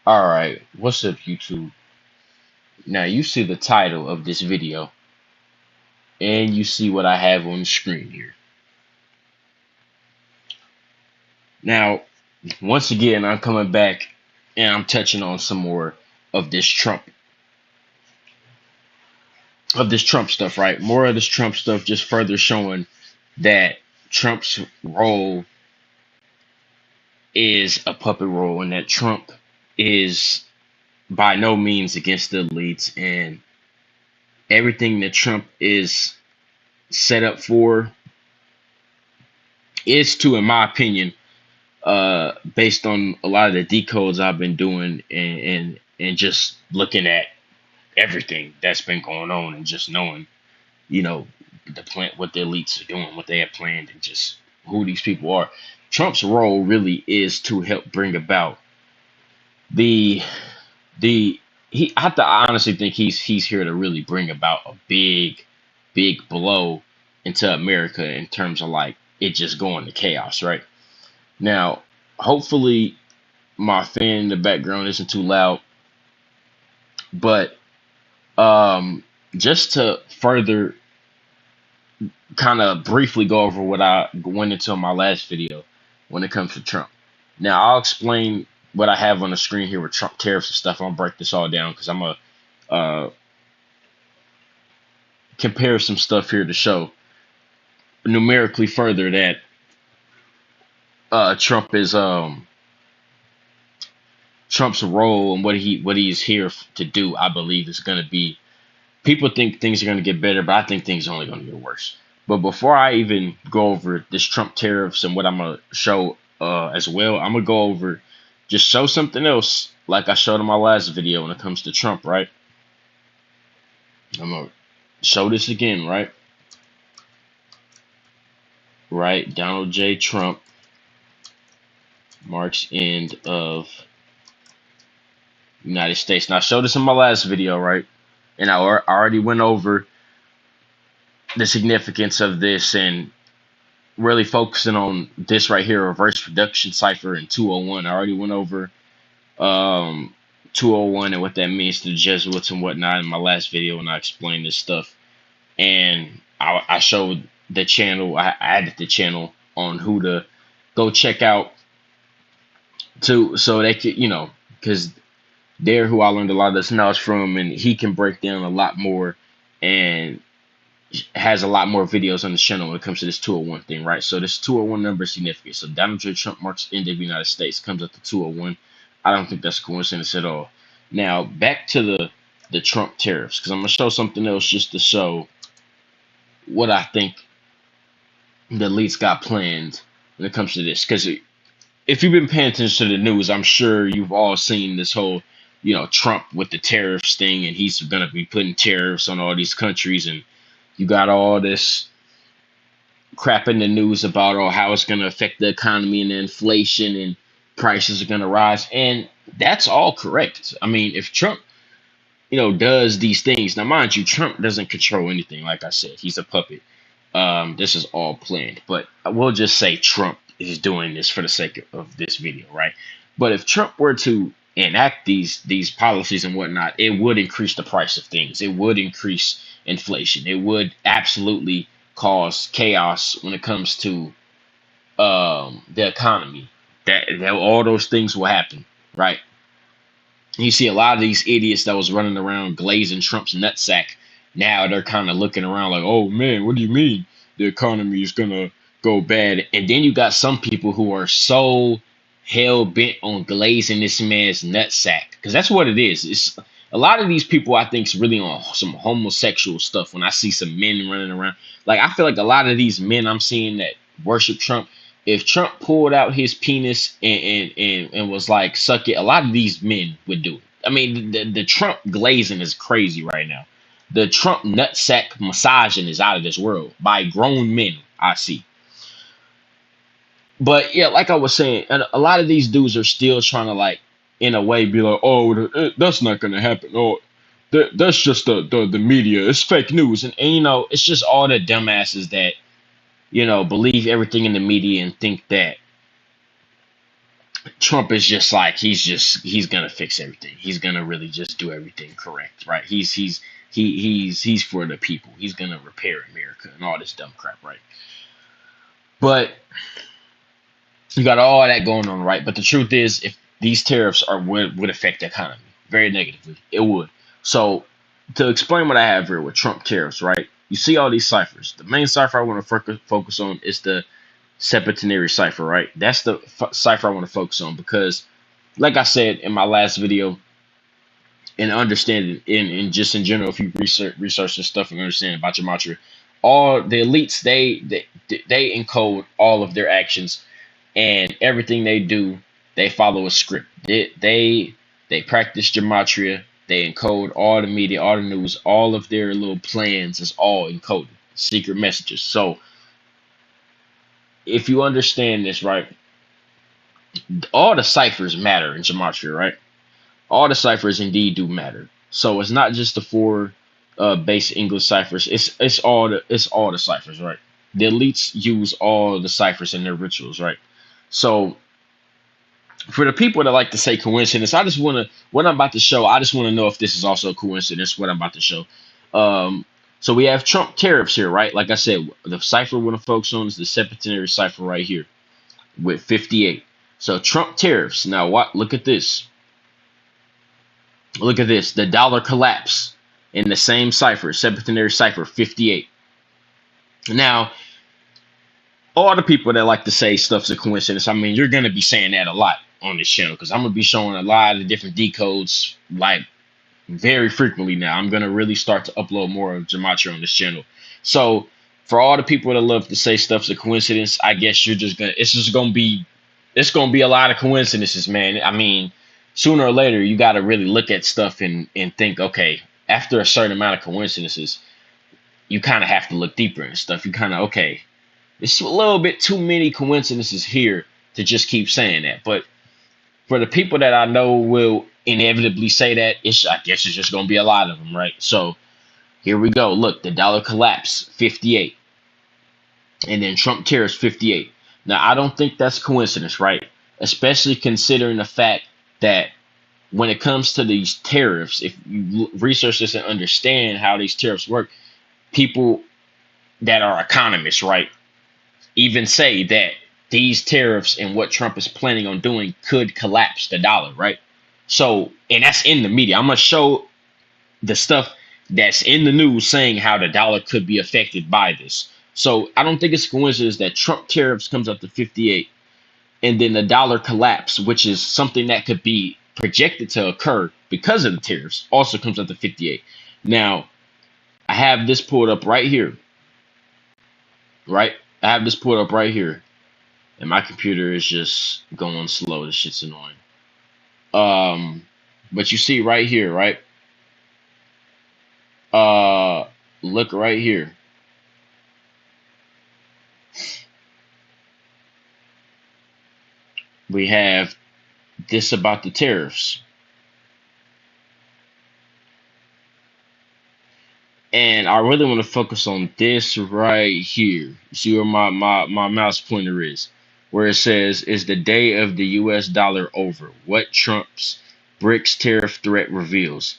All right, what's up, YouTube? Now you see the title of this video, and you see what I have on the screen here. Now, once again, I'm coming back, and I'm touching on some more of this Trump stuff, right? More of this Trump stuff, just further showing that Trump's role is a puppet role, and that Trump is by no means against the elites, and everything that Trump is set up for is to, in my opinion, based on a lot of the decodes I've been doing and just looking at everything that's been going on and just knowing, you know, the plan, what the elites are doing, what they have planned, and just who these people are. Trump's role really is to help bring about the the I have to honestly think he's here to really bring about a big blow into America in terms of like it just going to chaos, right? Now, hopefully my fan in the background isn't too loud, but just to further kind of briefly go over what I went into in my last video when it comes to Trump. Now, I'll explain what I have on the screen here with Trump tariffs and stuff. I'm gonna break this all down because I'm gonna uh, compare some stuff here to show numerically further that Trump is Trump's role and what he's here to do. I believe is going to be. People think things are going to get better, but I think things are only going to get worse. But before I even go over this Trump tariffs and what I'm gonna show as well, I'm gonna go over just show something else like I showed in my last video when it comes to Trump, right? I'm gonna show this again, right? Right, Donald J. Trump, March end of United States. Now I showed this in my last video, right? And I already went over the significance of this and really focusing on this right here, reverse reduction cipher in 201. I already went over 201 and what that means to the Jesuits and whatnot in my last video when I explained this stuff. And I showed the channel, I added the channel on who to go check out to so they could, because they're who I learned a lot of this knowledge from, and he can break down a lot more and has a lot more videos on the channel when it comes to this 201 thing, right? So this 201 number is significant. So Donald J. Trump marks the end of the United States comes up to 201. I don't think that's a coincidence at all. Now back to the Trump tariffs, because I'm gonna show something else just to show what I think the elites got planned when it comes to this. Because if you've been paying attention to the news, I'm sure you've all seen this whole, Trump with the tariffs thing, and he's gonna be putting tariffs on all these countries, and you got all this crap in the news about how it's going to affect the economy and the inflation and prices are going to rise. And that's all correct. I mean, if Trump, does these things, now mind you, Trump doesn't control anything. Like I said, he's a puppet. This is all planned. But I will just say Trump is doing this for the sake of this video, right? But if Trump were to enact these policies and whatnot, it would increase the price of things. It would increase inflation. It would absolutely cause chaos when it comes to the economy. That all those things will happen, right? You see a lot of these idiots that was running around glazing Trump's nutsack. Now they're kind of looking around like, oh man, what do you mean the economy is gonna go bad? And then you got some people who are so hell bent on glazing this man's nutsack, because that's what it is. It's a lot of these people I think is really on some homosexual stuff. When I see some men running around, like I feel like a lot of these men I'm seeing that worship Trump, if Trump pulled out his penis and was like suck it, a lot of these men would do it. I mean, the Trump glazing is crazy right now. The Trump nutsack massaging is out of this world by grown men I see. But yeah, like I was saying, and a lot of these dudes are still trying to like, in a way, be like, oh, that's not gonna happen. Oh, that's just the media. It's fake news, and it's just all the dumbasses that believe everything in the media and think that Trump is just like he's gonna fix everything. He's gonna really just do everything correct, right? He's for the people. He's gonna repair America and all this dumb crap, right? But you got all that going on, right? But the truth is, if these tariffs would affect the economy very negatively, it would. So to explain what I have here with Trump tariffs, right? You see all these ciphers. The main cipher I want to focus on is the septenary cipher, right? That's the cipher I want to focus on because, like I said in my last video, and understanding in just in general, if you research this stuff and understand about Gematria, all the elites they encode all of their actions and everything they do. They follow a script. They practice Gematria. They encode all the media, all the news, all of their little plans is all encoded, secret messages. So if you understand this right, all the ciphers matter in Gematria, right? All the ciphers indeed do matter. So it's not just the four base English ciphers. It's all the ciphers, right? The elites use all the ciphers in their rituals, right? So for the people that like to say coincidence, I just want to what I'm about to show. I just want to know if this is also a coincidence. What I'm about to show. Um, so we have Trump tariffs here, right? Like I said, the cipher we're going to focus on is the septenary cipher right here with 58. So Trump tariffs. Now, what? Look at this. Look at this. The dollar collapse in the same cipher, septenary cipher 58. Now, all the people that like to say stuff's a coincidence, I mean, you're going to be saying that a lot on this channel because I'm going to be showing a lot of different decodes like very frequently now. I'm going to really start to upload more of Gematria on this channel. So, for all the people that love to say stuff's a coincidence, I guess it's going to be a lot of coincidences, man. I mean, sooner or later, you got to really look at stuff and think, okay, after a certain amount of coincidences, you kind of have to look deeper and stuff. You kind of, okay, it's a little bit too many coincidences here to just keep saying that. But for the people that I know will inevitably say that, I guess it's just going to be a lot of them, right? So here we go. Look, the dollar collapse, 58. And then Trump tariffs, 58. Now, I don't think that's coincidence, right? Especially considering the fact that when it comes to these tariffs, if you research this and understand how these tariffs work, people that are economists, right, even say that these tariffs and what Trump is planning on doing could collapse the dollar, right? So, and that's in the media. I'm going to show the stuff that's in the news saying how the dollar could be affected by this. So I don't think it's a coincidence that Trump tariffs comes up to 58 and then the dollar collapse, which is something that could be projected to occur because of the tariffs, also comes up to 58. Now, I have this pulled up right here, right? I have this pulled up right here, and my computer is just going slow. This shit's annoying. But you see right here, right? Look right here. We have this about the tariffs. And I really want to focus on this right here. See where my mouse pointer is? Where it says, is the day of the US dollar over? What Trump's BRICS tariff threat reveals.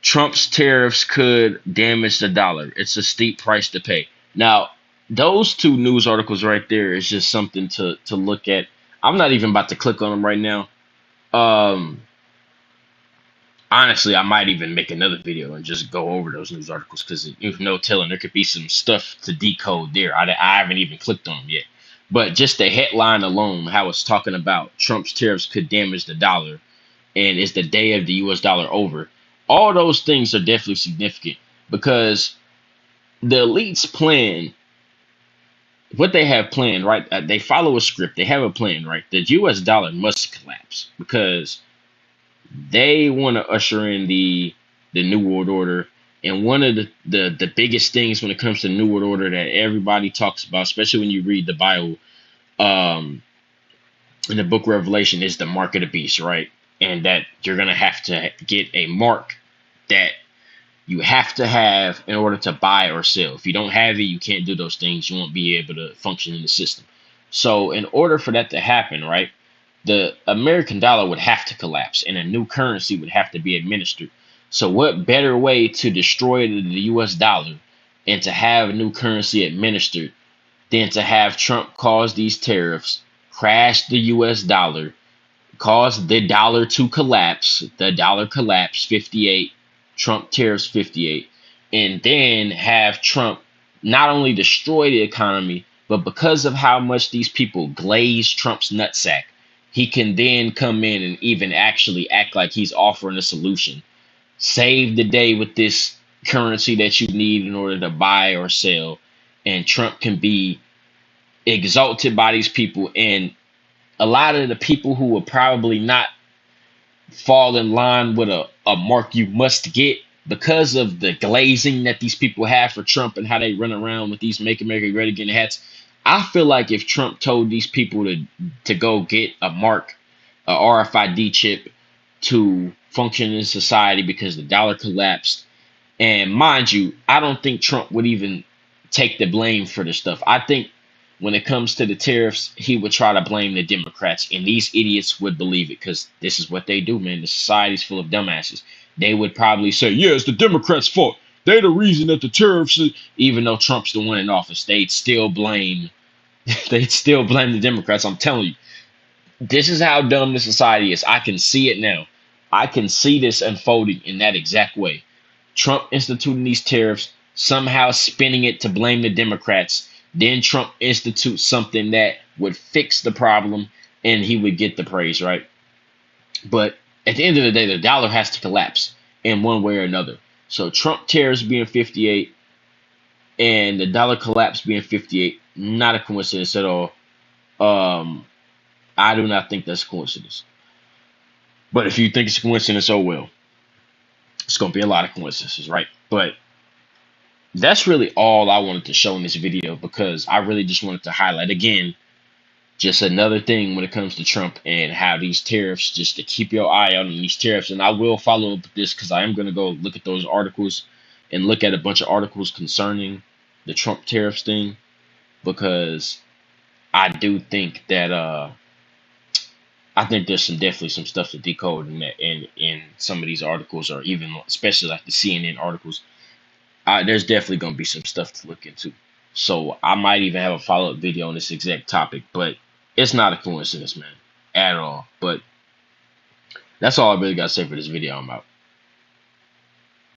Trump's tariffs could damage the dollar. It's a steep price to pay. Now, those two news articles right there is just something to look at. I'm not even about to click on them right now. Honestly, I might even make another video and just go over those news articles because there's no telling. There could be some stuff to decode there. I haven't even clicked on them yet. But just the headline alone, how it's talking about Trump's tariffs could damage the dollar and is the day of the US dollar over. All those things are definitely significant because the elites plan what they have planned, right? They follow a script. They have a plan, right? The US dollar must collapse because they want to usher in the New World Order. And one of the biggest things when it comes to New World Order that everybody talks about, especially when you read the Bible, in the book Revelation, is the mark of the beast, right? And that you're going to have to get a mark that you have to have in order to buy or sell. If you don't have it, you can't do those things. You won't be able to function in the system. So in order for that to happen, right, the American dollar would have to collapse and a new currency would have to be administered. So, what better way to destroy the US dollar and to have a new currency administered than to have Trump cause these tariffs, crash the US dollar, cause the dollar to collapse? The dollar collapsed 58, Trump tariffs 58, and then have Trump not only destroy the economy, but because of how much these people glaze Trump's nutsack, he can then come in and even actually act like he's offering a solution. Save the day with this currency that you need in order to buy or sell, and Trump can be exalted by these people. And a lot of the people who will probably not fall in line with a mark you must get because of the glazing that these people have for Trump and how they run around with these Make America Great Again hats. I feel like if Trump told these people to go get a mark, a RFID chip to function in society because the dollar collapsed, and mind you, I don't think Trump would even take the blame for this stuff. I think when it comes to the tariffs, he would try to blame the Democrats, and these idiots would believe it because this is what they do, man. The society's full of dumbasses. They would probably say, yeah, it's the Democrats' fault. They're the reason that the tariffs, even though Trump's the one in office, they'd still blame the Democrats. I'm telling you, this is how dumb the society is. I can see it now. I can see this unfolding in that exact way. Trump instituting these tariffs, somehow spinning it to blame the Democrats. Then Trump institutes something that would fix the problem and he would get the praise, right? But at the end of the day, the dollar has to collapse in one way or another. So Trump tariffs being 58 and the dollar collapse being 58, not a coincidence at all. I do not think that's a coincidence. But if you think it's a coincidence, oh well. It's going to be a lot of coincidences, right? But that's really all I wanted to show in this video because I really just wanted to highlight again just another thing when it comes to Trump and how these tariffs, just to keep your eye out on these tariffs. And I will follow up with this because I am going to go look at those articles and look at a bunch of articles concerning the Trump tariffs thing because I do think that I think there's definitely some stuff to decode in that in some of these articles, or even especially like the CNN articles. There's definitely going to be some stuff to look into. So I might even have a follow-up video on this exact topic, but it's not a coincidence, man, at all. But that's all I really got to say for this video. I'm out.